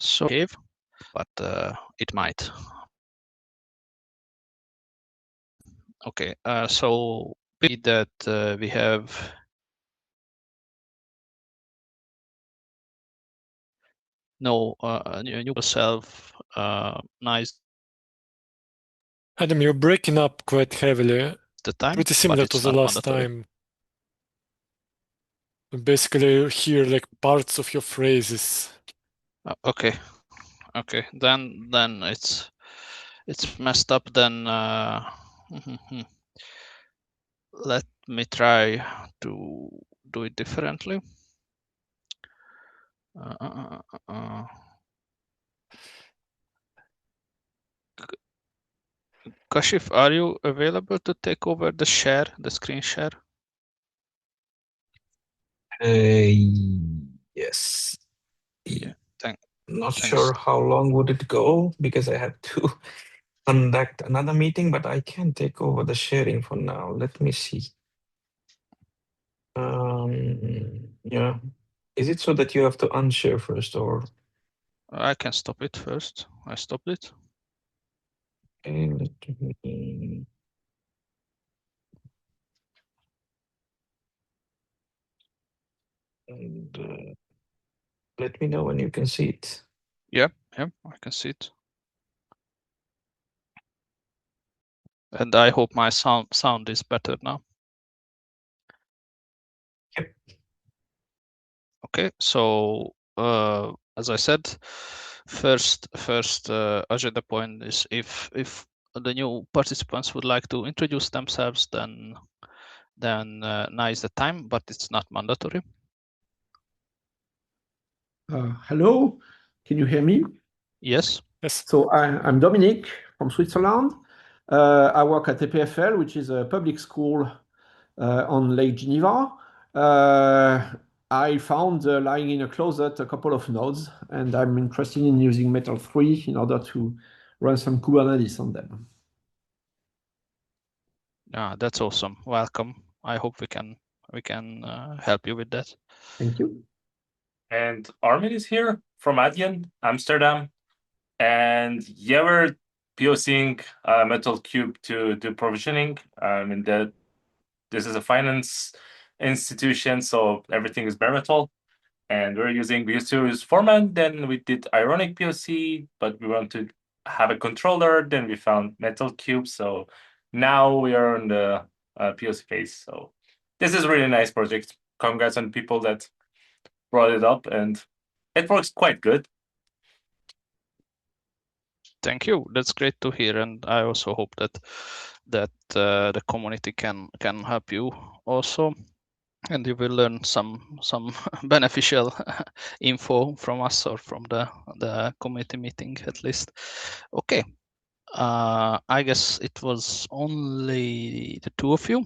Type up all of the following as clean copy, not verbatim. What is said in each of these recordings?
So, but it might. Okay, so that we have no new self nice Adam, you're breaking up quite heavily. the time, Pretty but similar to it's the not last mandatory. time. Basically, you hear like parts of your phrases. Okay, then it's messed up. Then let me try to do it differently. Kashif, are you available to take over the screen share? Yes. Yeah, Not thanks. sure how long would it go because I have to conduct another meeting, but I can take over the sharing for now. Let me see. Yeah. Is it so that you have to unshare first, or? I can stop it first. I stopped it. Okay, let me. And let me know when you can see it. Yeah, I can see it. And I hope my sound is better now. Yep. Okay, so as I said, first agenda point is if the new participants would like to introduce themselves, then now is the time, but it's not mandatory. Hello, can you hear me? Yes. Yes. So I'm Dominic from Switzerland. I work at EPFL, which is a public school on Lake Geneva. I found lying in a closet a couple of nodes, and I'm interested in using Metal3 in order to run some Kubernetes on them. That's awesome. Welcome. I hope we can help you with that. Thank you. And Armin is here from Adyen, Amsterdam. And yeah, we're POCing Metal Cube to do provisioning. This is a finance institution, so everything is bare metal. And we used to use Foreman, then we did Ironic POC, but we want to have a controller, then we found Metal Cube. So now we are on the POC phase. So this is a really nice project. Congrats on people that brought it up, and it works quite good. Thank you. That's great to hear, and I also hope that the community can help you also, and you will learn some beneficial info from us or from the committee meeting at least. Okay, I guess it was only the two of you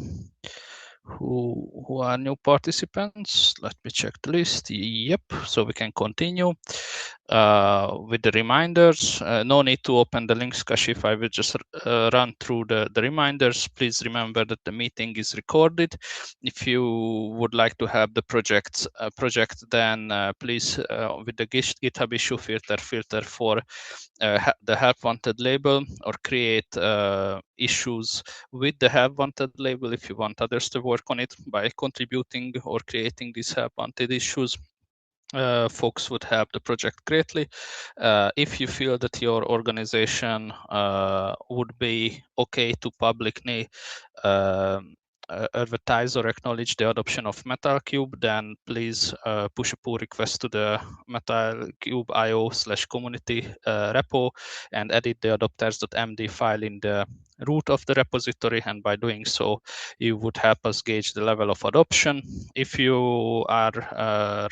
who are new participants. Let me check the list. Yep, so we can continue with the reminders. No need to open the links, Kashif. I will just run through the reminders. Please remember that the meeting is recorded. If you would like to have the project, then please with the GitHub issue filter for the help wanted label, or create issues with the help wanted label if you want others to work on it by contributing or creating these help wanted issues. Folks would help the project greatly. If you feel that your organization would be okay to publicly advertise or acknowledge the adoption of MetalCube, then please push a pull request to the MetalCube IO/community repo and edit the adopters.md file in the root of the repository, and by doing so you would help us gauge the level of adoption. If you are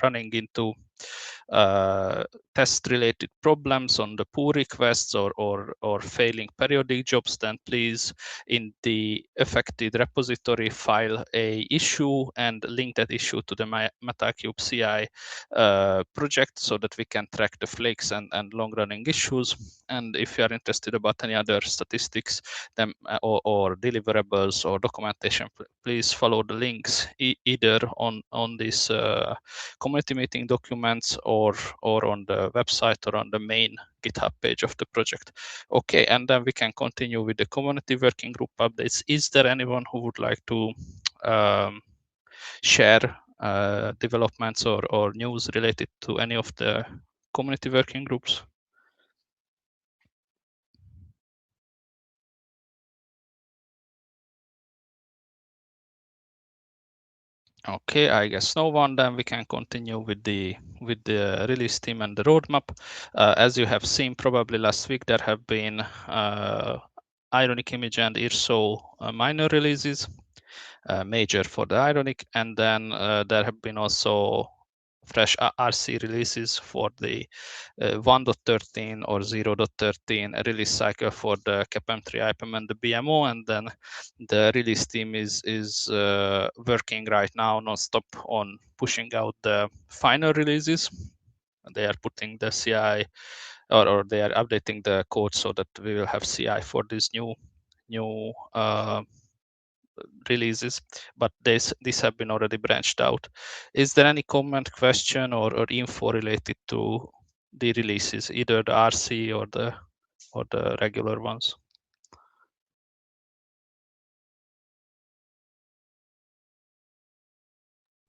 running into test related problems on the pull requests or failing periodic jobs, then please in the affected repository file a issue and link that issue to the MetaCube CI project so that we can track the flakes and long running issues. And if you are interested about any other statistics then, or deliverables or documentation, please follow the links either on this community meeting documents or or on the website or on the main GitHub page of the project. Okay, and then we can continue with the community working group updates. Is there anyone who would like to share developments or news related to any of the community working groups? Okay, I guess no one. Then we can continue with the release team and the roadmap. As you have seen probably last week, there have been Ironic Image and IRSO minor releases, major for the Ironic, and then there have been also fresh RC releases for the 1.13 or 0.13 release cycle for the CAPM3 IPM and the BMO, and then the release team is working right now non-stop on pushing out the final releases. They are putting the CI or they are updating the code so that we will have CI for these new releases, but these have been already branched out. Is there any comment, question, or info related to the releases, either the RC or the regular ones?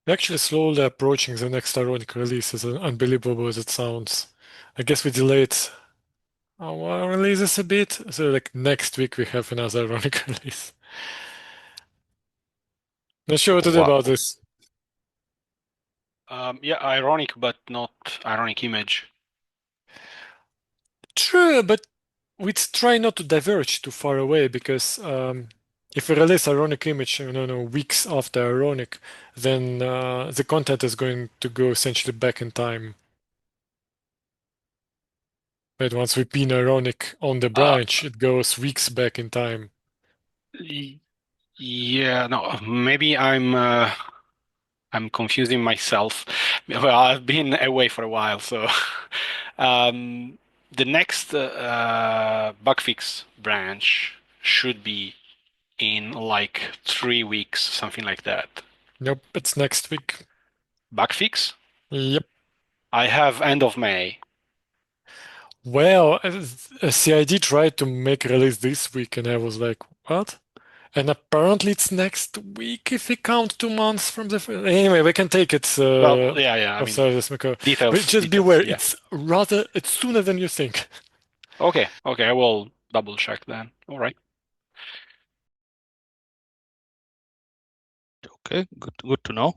We're actually slowly approaching the next Ironic release, as unbelievable as it sounds. I guess we delayed our releases a bit, so like next week we have another Ironic release. Not sure what to do about this. Yeah, Ironic, but not Ironic Image. True, but we try not to diverge too far away, because if we release Ironic Image, weeks after Ironic, then the content is going to go essentially back in time. But once we pin Ironic on the branch, it goes weeks back in time. Yeah, no, maybe I'm confusing myself. Well, I've been away for a while, so the next bug fix branch should be in like 3 weeks, something like that. Nope, it's next week. Bug fix? Yep. I have end of May. Well, CID tried to make a release this week, and I was like, what? And apparently it's next week if we count 2 months from the... Anyway, we can take it Well, yeah, I mean, outside this, Miko. details. But just beware, yeah. it's sooner than you think. Okay, I will double check then. All right. Okay, good to know.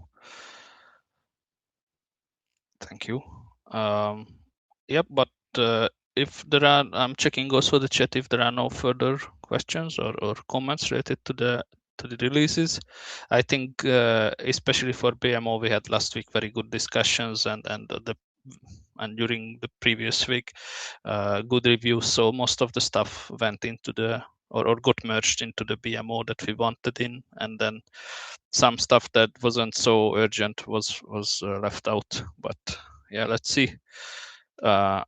Thank you. Yep, but if there are, I'm checking also the chat if there are no further questions or comments related to the releases. I think especially for BMO we had last week very good discussions and during the previous week good reviews. So most of the stuff went into the or got merged into the BMO that we wanted in, and then some stuff that wasn't so urgent was left out. But yeah, let's see how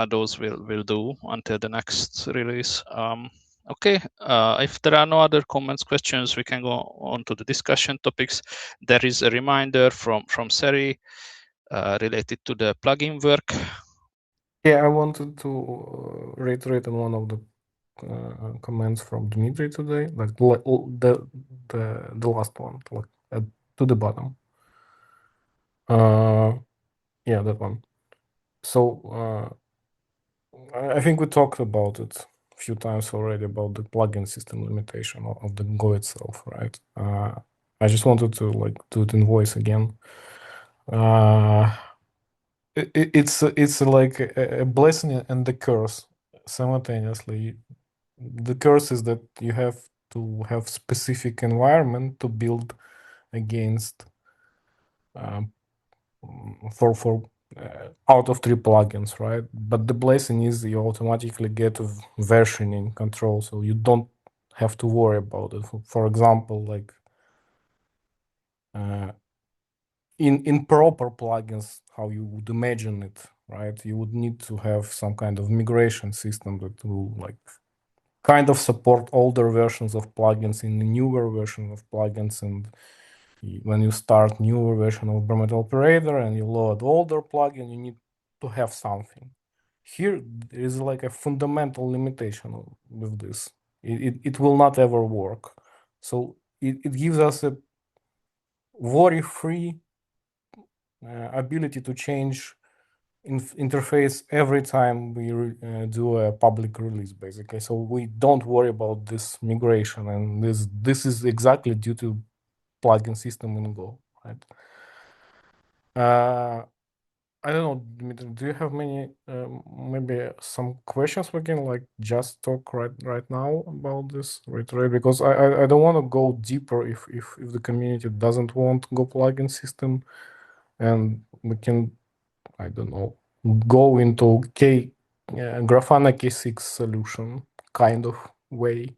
those will do until the next release. Okay, if there are no other comments, questions, we can go on to the discussion topics. There is a reminder from Seri related to the plugin work. Yeah, I wanted to reiterate on one of the comments from Dmitry today, like the last one, like to the bottom. Yeah, that one. So I think we talked about it a few times already about the plugin system limitation of the Go itself, right? I just wanted to like do it in voice again. It's like a blessing and the curse simultaneously. The curse is that you have to have specific environment to build against for out of 3 plugins, right? But the blessing is you automatically get versioning control, so you don't have to worry about it. For example, like in proper plugins, how you would imagine it, right? You would need to have some kind of migration system that will like kind of support older versions of plugins in the newer version of plugins, and when you start newer version of bare metal operator and you load older plugin, you need to have something. Here there is like a fundamental limitation with this. It will not ever work. So it gives us a worry-free ability to change interface every time we do a public release, basically. So we don't worry about this migration, and this is exactly due to plugin system in Go, right? I don't know, Dmitry, do you have many maybe some questions we can like just talk right now about this, right? Because I don't want to go deeper if the community doesn't want Go plugin system, and we can, I don't know, go into Grafana K6 solution kind of way.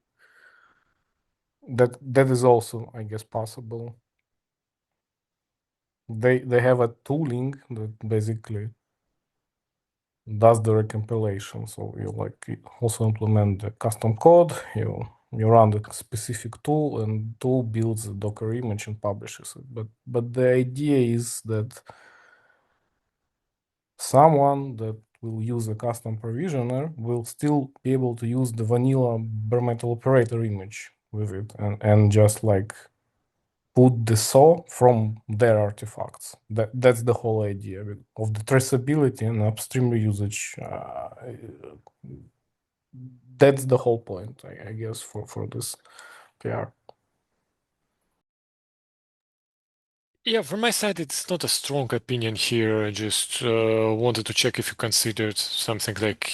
That is also, I guess, possible. They have a tooling that basically does the recompilation. So you like also implement the custom code, you run the specific tool, and tool builds a Docker image and publishes it. But the idea is that someone that will use a custom provisioner will still be able to use the vanilla bare metal operator image with it and just like put the saw from their artifacts. That's the whole idea of the traceability and upstream reusage. That's the whole point, I guess, for this PR. Yeah, from my side, it's not a strong opinion here. I just wanted to check if you considered something like,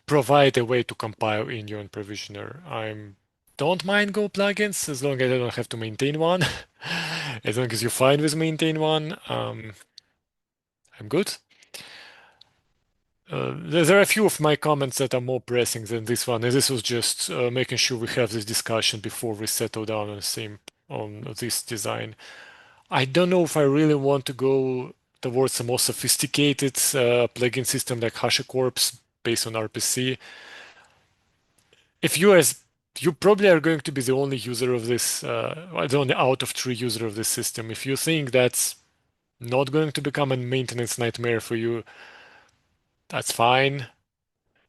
provide a way to compile in your own provisioner. I don't mind Go plugins as long as I don't have to maintain one. As long as you're fine with maintain one, I'm good. There are a few of my comments that are more pressing than this one, and this was just making sure we have this discussion before we settle down on this design. I don't know if I really want to go towards a more sophisticated plugin system like HashiCorp based on RPC. If you probably are going to be the only user of this, the only out of three user of this system. If you think that's not going to become a maintenance nightmare for you, that's fine.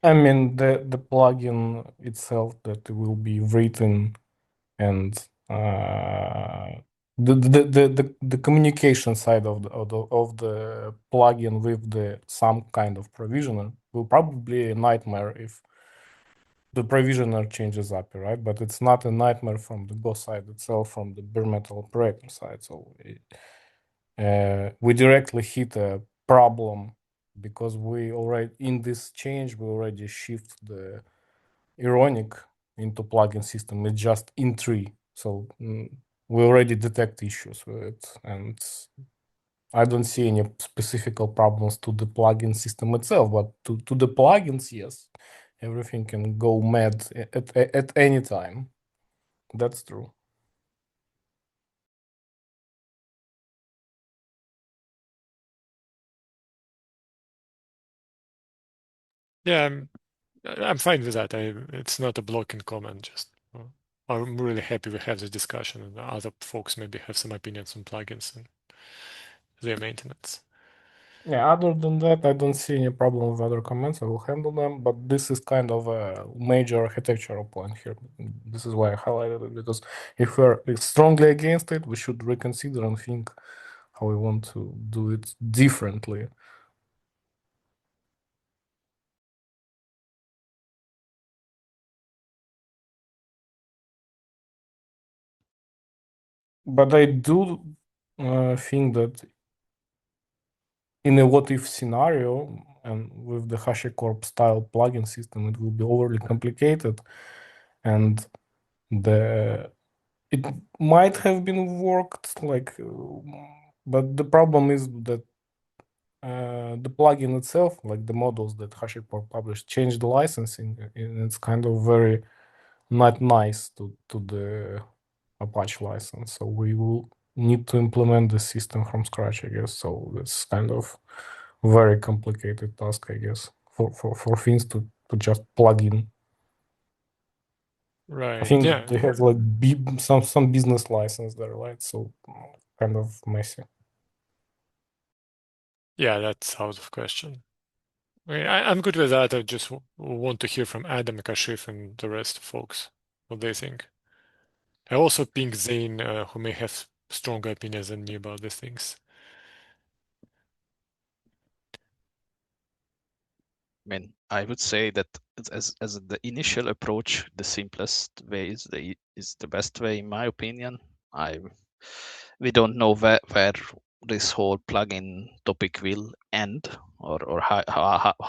I mean, the plugin itself that will be written and the communication side of the plugin with the some kind of provisioner will probably be a nightmare if the provisioner changes API, right? But it's not a nightmare from the Go side itself, from the bare metal operator side. So we directly hit a problem because we already in this change we already shift the ironic into plugin system. It's just in tree, so we already detect issues with it, and I don't see any specific problems to the plugin system itself, but to the plugins, yes, everything can go mad at any time. That's true. Yeah, I'm fine with that. It's not a blocking comment. Just I'm really happy we have this discussion, and other folks maybe have some opinions on plugins and their maintenance. Yeah, other than that, I don't see any problem with other comments. I will handle them, but this is kind of a major architectural point here. This is why I highlighted it, because if we're strongly against it, we should reconsider and think how we want to do it differently. But I do think that in a what-if scenario, and with the HashiCorp style plugin system, it will be overly complicated, and it might have been worked like, but the problem is that the plugin itself, like the models that HashiCorp published, changed the licensing, and it's kind of very not nice to the Apache license. So we will need to implement the system from scratch, I guess. So it's kind of very complicated task, I guess, for things to just plug in. Right. I think Yeah. they have like some business license there, right? So kind of messy. Yeah, that's out of question. I mean, I'm good with that. I just want to hear from Adam, Kashif, and the rest folks what they think. I also ping Zane, who may have stronger opinions than me about these things. I mean, I would say that as the initial approach, the simplest way is the best way, in my opinion. We don't know where this whole plugin topic will end, or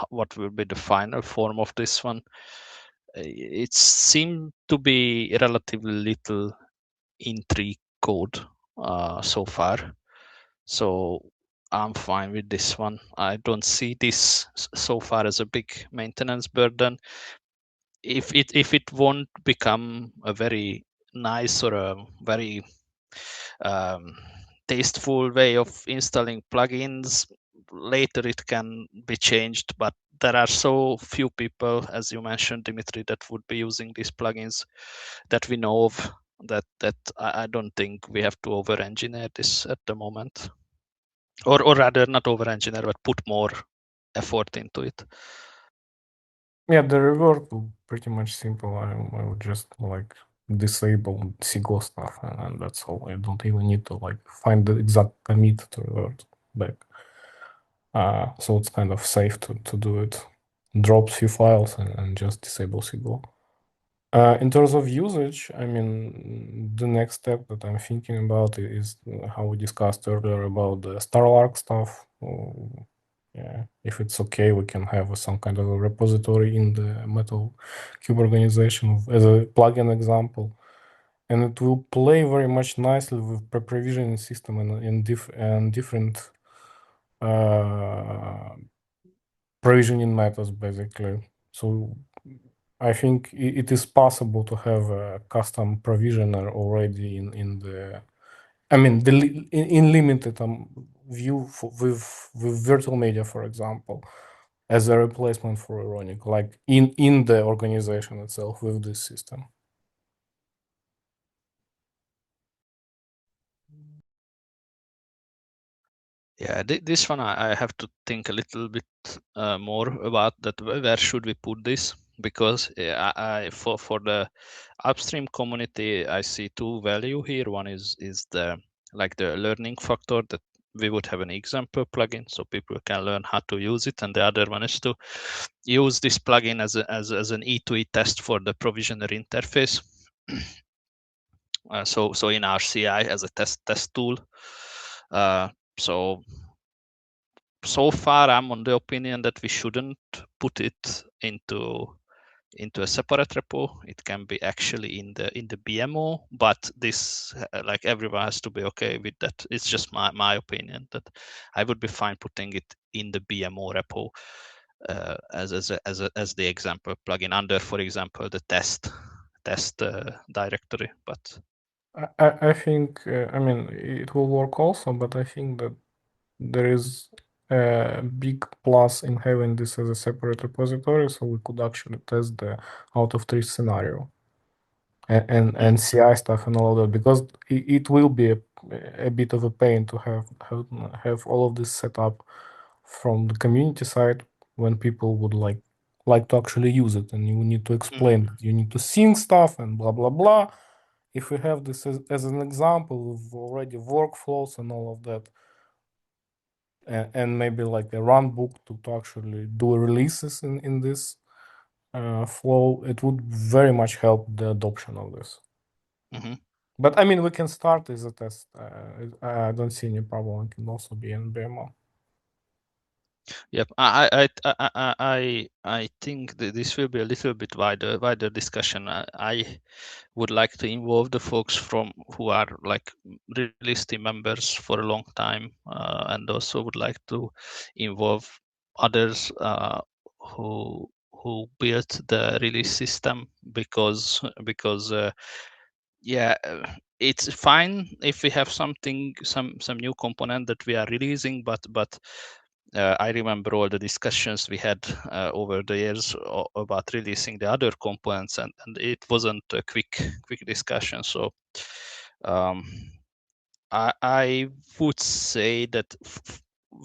what will be the final form of this one. It seemed to be relatively little intrigue code so far, so I'm fine with this one. I don't see this so far as a big maintenance burden. If it won't become a very nice or a very tasteful way of installing plugins, later it can be changed. But there are so few people, as you mentioned, Dimitri, that would be using these plugins that we know of, that I don't think we have to over-engineer this at the moment. Or rather, not over-engineer, but put more effort into it. Yeah, the reward will pretty much simple. I would just like disable SQL stuff, and that's all. I don't even need to like find the exact commit to revert back. So it's kind of safe to do it. Drop few files and just disable SQL. In terms of usage, I mean, the next step that I'm thinking about is how we discussed earlier about the Starlark stuff. Yeah, if it's okay, we can have some kind of a repository in the Metal3 organization as a plugin example. And it will play very much nicely with pre-provisioning system and different provisioning methods, basically. So I think it is possible to have a custom provisioner already in the, I mean, in limited view with virtual media, for example, as a replacement for Ironic, like in the organization itself with this system. Yeah, this one I have to think a little bit more about that. Where should we put this? Because I for the upstream community, I see two value here. One is the like the learning factor, that we would have an example plugin so people can learn how to use it, and the other one is to use this plugin as an E2E test for the provisioner interface. So in our CI as a test tool. So far I'm on the opinion that we shouldn't put it into a separate repo. It can be actually in the BMO, but this like everyone has to be okay with that. It's just my opinion that I would be fine putting it in the BMO repo as the example plugin under, for example, the test directory. But I think, I mean, it will work also, but I think that there is a big plus in having this as a separate repository, so we could actually test the out of tree scenario and CI stuff and all of that, because it will be a bit of a pain to have all of this set up from the community side when people would like to actually use it, and you need to explain, you need to sync stuff and blah blah blah. If we have this as an example with already workflows and all of that, and maybe like a run book to actually do releases in this flow, it would very much help the adoption of this. But I mean, we can start as a test. I don't see any problem. It can also be in BMO. Yep, I think that this will be a little bit wider discussion. I would like to involve the folks who are like release team members for a long time, and also would like to involve others who built the release system, because yeah, it's fine if we have some new component that we are releasing, but I remember all the discussions we had over the years about releasing the other components, and it wasn't a quick discussion. So I would say that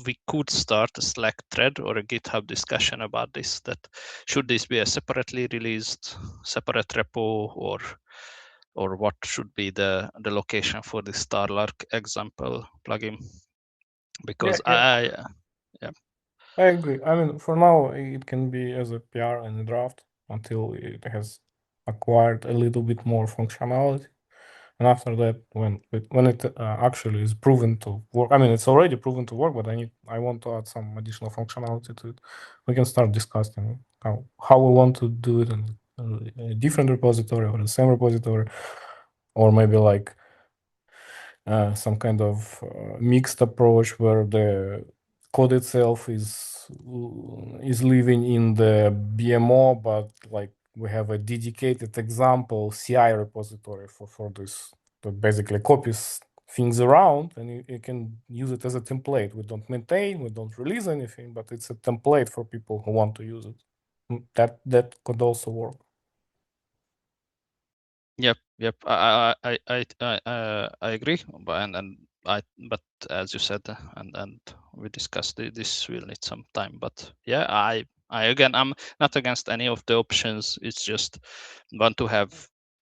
we could start a Slack thread or a GitHub discussion about this. That should this be a separately released, separate repo, or what should be the location for the Starlark example plugin? Because I agree. I mean, for now, it can be as a PR and a draft until it has acquired a little bit more functionality. And after that, when it actually is proven to work, I mean, it's already proven to work, but I want to add some additional functionality to it. We can start discussing how we want to do it in a different repository or the same repository, or maybe like some kind of mixed approach where the code itself is living in the BMO, but like we have a dedicated example CI repository for this that basically copies things around, and you can use it as a template. We don't maintain, we don't release anything, but it's a template for people who want to use it. That could also work. Yep. I agree, but as you said, and we discussed, this will need some time. But yeah, I again, I'm not against any of the options. It's just want to have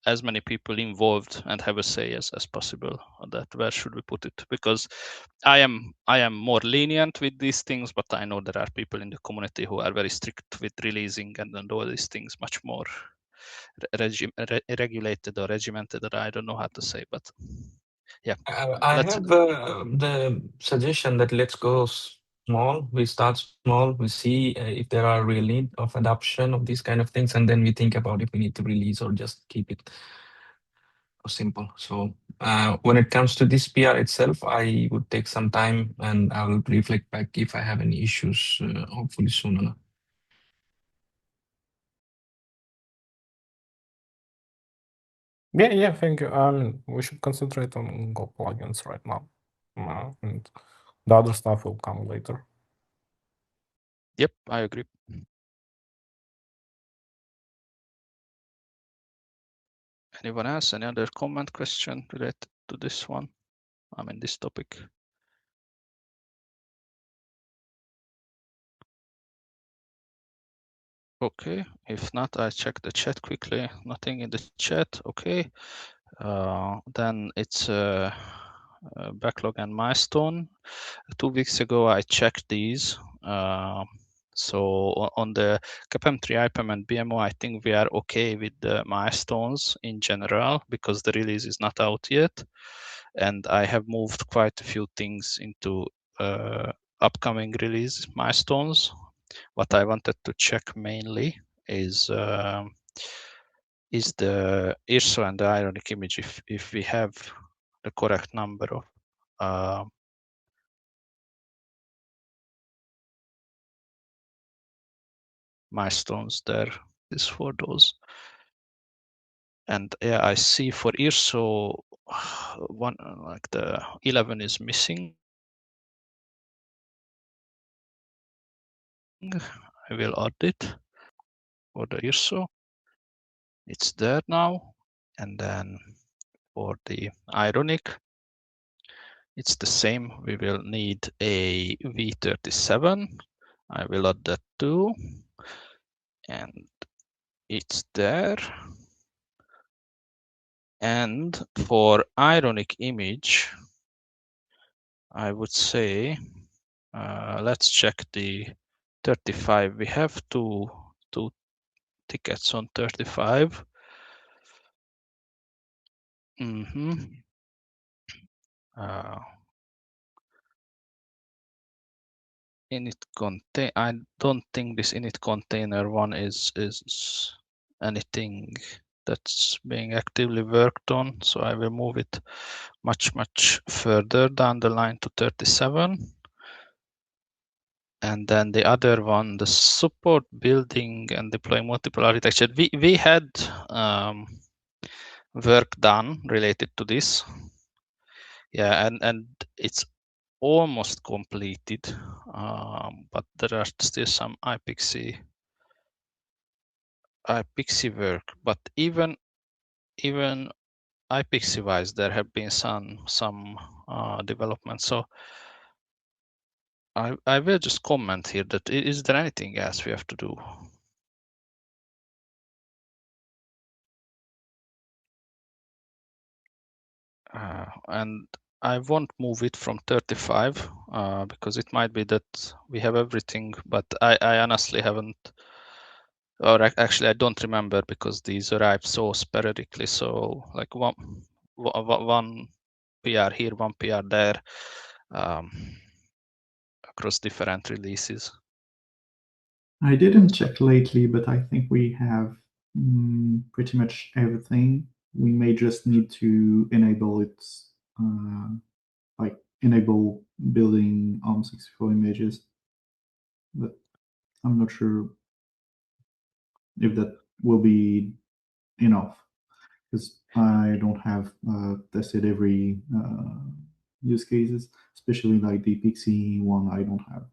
as many people involved and have a say as possible on that. Where should we put it? Because I am more lenient with these things, but I know there are people in the community who are very strict with releasing and all these things much more regulated or regimented, that I don't know how to say, but yeah. I have the suggestion that let's go small. We start small. We see if there are real need of adoption of these kind of things, and then we think about if we need to release or just keep it simple. So when it comes to this PR itself, I would take some time and I will reflect back if I have any issues, hopefully soon enough. Yeah, thank you. We should concentrate on Go plugins right now, and the other stuff will come later. Yep, I agree. Anyone else? Any other comment, question related to this one? I mean, this topic. Okay, if not, I check the chat quickly. Nothing in the chat. Okay, then it's backlog and milestone. 2 weeks ago, I checked these. So on the CAPM3, IPM, and BMO, I think we are okay with the milestones in general because the release is not out yet. And I have moved quite a few things into upcoming release milestones. What I wanted to check mainly is the IRSO and the ironic image, if we have the correct number of milestones there is for those. And yeah, I see for IRSO one, like the 11 is missing. I will add it for the IRSO. It's there now. And then for the ironic, it's the same. We will need a V37. I will add that too. And it's there. And for ironic image, I would say, let's check the 35. We have two tickets on 35. Init contain. I don't think this init container one is anything that's being actively worked on. So I will move it much further down the line to 37. And then the other one, the support building and deploy multiple architecture. We had work done related to this. Yeah, and it's almost completed, but there are still some iPXE work. But even iPXE wise, there have been some development. So I will just comment here that is there anything else we have to do? And I won't move it from 35 because it might be that we have everything, but I honestly haven't, or actually I don't remember because these arrive so sporadically. So like one PR here, one PR there, across different releases. I didn't check lately, but I think we have pretty much everything. We may just need to enable it, like enable building ARM64 images, but I'm not sure if that will be enough because I don't have tested every use cases, especially like the Pixie one. I don't have.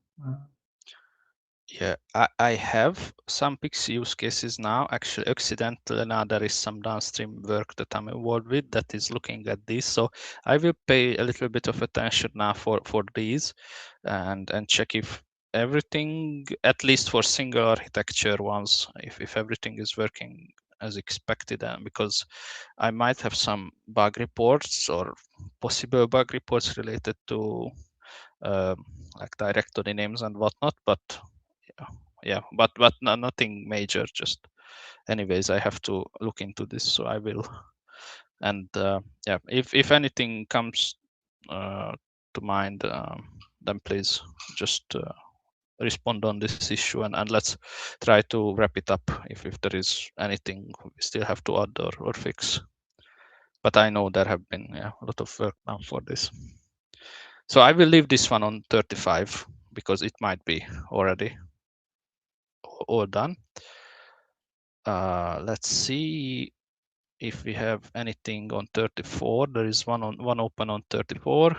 Yeah, I have some Pixie use cases now. Actually, accidentally now there is some downstream work that I'm involved with that is looking at this. So I will pay a little bit of attention now for these, and check if everything, at least for single architecture ones, if everything is working as expected. Because I might have some bug reports or possible bug reports related to like directory names and whatnot, but yeah, but nothing major. Just anyways, I have to look into this, so I will. And yeah, if anything comes to mind, then please just respond on this issue, and let's try to wrap it up if there is anything we still have to add or fix. But I know there have been a lot of work done for this. So I will leave this one on 35 because it might be already all done. Let's see if we have anything on 34. There is one open on 34,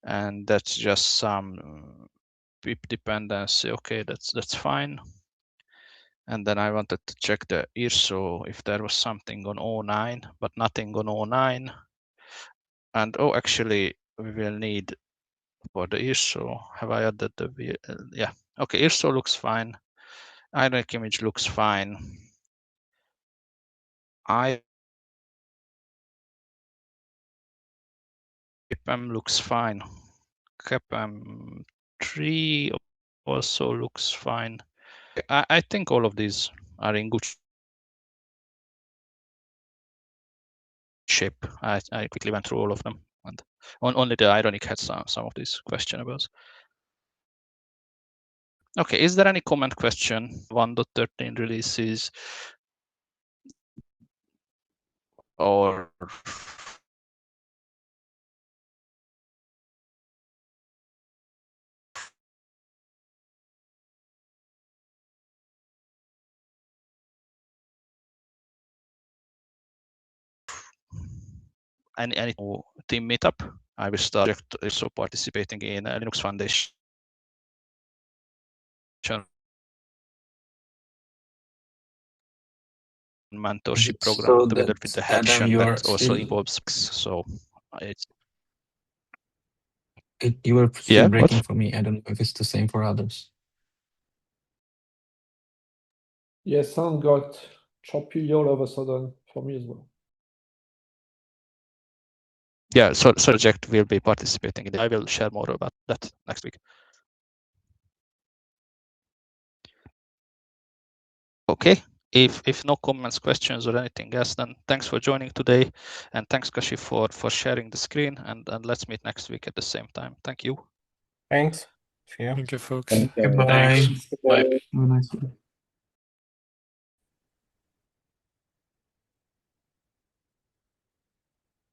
and that's just some pip dependency. Okay, that's fine. And then I wanted to check the IRSO if there was something on 09, but nothing on 09. And oh, actually, we will need for the IRSO. Have I added the yeah? Okay, IRSO looks fine. Ironic image looks fine. CAPM looks fine. CAPM 3 also looks fine. I think all of these are in good shape. I quickly went through all of them, and only the Ironic had some of these questionables. Okay, is there any comment question? 1.13 releases or any team meetup? I will start also participating in a Linux Foundation mentorship program together with the head Adam, you are that also still, involves. So it's you were still yeah. breaking What? for me. I don't know if it's the same for others. Yeah, sound got choppy all of a sudden for me as well. Yeah, so project will be participating in it. I will share more about that next week. Okay. If no comments, questions, or anything else, then thanks for joining today, and thanks Kashi for sharing the screen, and let's meet next week at the same time. Thank you. Thanks. See you. Thank you, folks. Thank you. Goodbye. Thanks. Bye. Have a nice day.